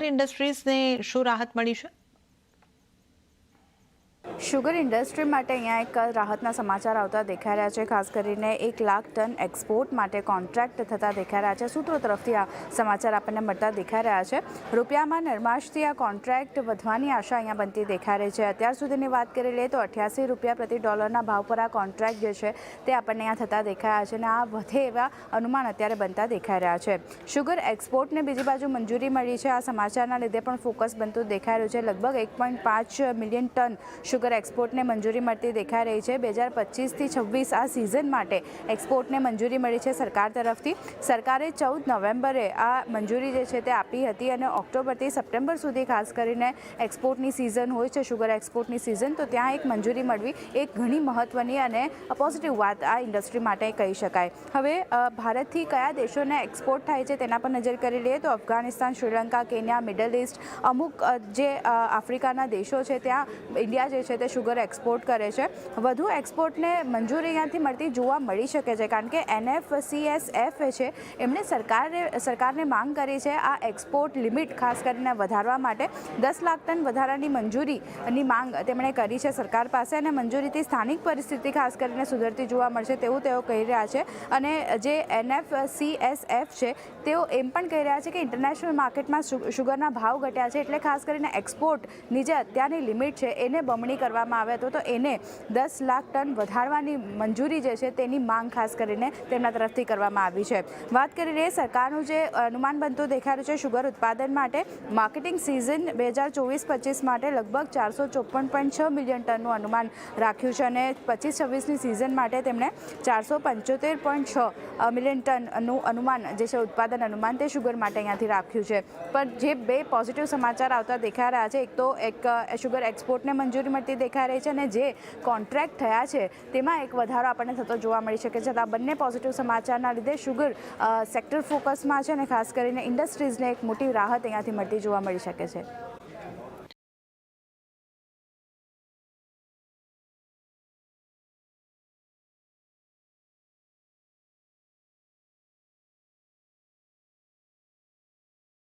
Sugar ઇન્ડસ્ટ્રીઝને શું રાહત મળી છે? શુગર ઇન્ડસ્ટ્રી માટે અહીંયા એક રાહતના સમાચાર આવતા દેખાઈ રહ્યા છે. ખાસ કરીને 1 લાખ ટન એક્સપોર્ટ માટે કોન્ટ્રાક્ટ થતા દેખાઈ રહ્યા છે. સૂત્રો તરફથી આ સમાચાર આપણને મળતા દેખાઈ રહ્યા છે. રૂપિયામાં નરમાશથી આ કોન્ટ્રાક્ટ વધવાની આશા અહીંયા બનતી દેખાઈ રહી છે. અત્યાર સુધીની વાત કરી લઈએ તો 88 રૂપિયા પ્રતિ ડોલરના ભાવ પર આ કોન્ટ્રાક્ટ જે છે તે આપણને અહીંયા થતા દેખાયા છે અને આ વધે એવા અનુમાન અત્યારે બનતા દેખાઈ રહ્યા છે. શુગર એક્સપોર્ટને બીજી બાજુ મંજૂરી મળી છે. આ સમાચારના લીધે પણ ફોકસ બનતું દેખાઈ રહ્યું છે. લગભગ 1.5 મિલિયન ટન શુગર એક્સપોર્ટને મંજૂરી મળતી દેખાઈ રહી છે. 2025થી 26 આ સિઝન માટે એક્સપોર્ટને મંજૂરી મળી છે સરકાર તરફથી. સરકારે 14 નવેમ્બરે આ મંજૂરી જે છે તે આપી હતી અને ઓક્ટોબરથી સપ્ટેમ્બર સુધી ખાસ કરીને એક્સપોર્ટની સિઝન હોય છે, શુગર એક્સપોર્ટની સિઝન, તો ત્યાં એક મંજૂરી મળવી એક ઘણી મહત્ત્વની અને પોઝિટિવ વાત આ ઇન્ડસ્ટ્રી માટે કહી શકાય. હવે ભારતથી કયા દેશોને એક્સપોર્ટ થાય છે તેના પર નજર કરી લઈએ તો Afghanistan, Sri Lanka, Kenya, middle east, અમુક જે આફ્રિકાના દેશો છે ત્યાં ઇન્ડિયા જે છે તે શુગર એક્સપોર્ટ કરે છે. વધુ એક્સપોર્ટને મંજૂરી અહીંયાથી મળતી જોવા મળી શકે છે કારણ કે NFCSF છે એમણે સરકારને માંગ કરી છે આ એક્સપોર્ટ લિમિટ ખાસ કરીને વધારવા માટે 10 લાખ ટન વધારાની મંજૂરીની માંગ તેમણે કરી છે સરકાર પાસે અને મંજૂરીથી સ્થાનિક પરિસ્થિતિ ખાસ કરીને સુધરતી જોવા મળશે તેવું તેઓ કહી રહ્યા છે. અને જે NFCSF છે તેઓ એમ પણ કહી રહ્યા છે કે ઇન્ટરનેશનલ માર્કેટમાં શુગરના ભાવ ઘટ્યા છે એટલે ખાસ કરીને એક્સપોર્ટની જે અત્યારની લિમિટ છે એને બમણી કરવામાં આવે તો એને 10 લાખ ટન વધારવાની મંજૂરી જે છે તેની માંગ ખાસ કરીને તેમના તરફથી કરવામાં આવી છે. વાત કરી લઈએ સરકારનું જે અનુમાન બનતું દેખાઈ રહ્યું છે શુગર ઉત્પાદન માટે માર્કેટિંગ સિઝન 2024-25 માટે લગભગ 454.6 મિલિયન ટનનું અનુમાન રાખ્યું છે અને 25-26ની સિઝન માટે તેમણે 475.6 મિલિયન ટનનું અનુમાન જે છે ઉત્પાદન અનુમાન તે શુગર માટે અહીંયાથી રાખ્યું છે. પણ જે બે પોઝિટિવ સમાચાર આવતા દેખાઈ રહ્યા છે, એક તો શુગર એક્સપોર્ટને મંજૂરી મળતી દેખાઈ રહી છે અને જે કોન્ટ્રાક્ટ થયા છે તેમાં એક વધારો આપણને થતો જોવા મળી શકે છે. આ બંને પોઝિટિવ સમાચારના લીધે શુગર સેક્ટર ફોકસમાં છે અને ખાસ કરીને ઇન્ડસ્ટ્રીઝને એક મોટી રાહત અહીંયાથી મળતી જોવા મળી શકે છે.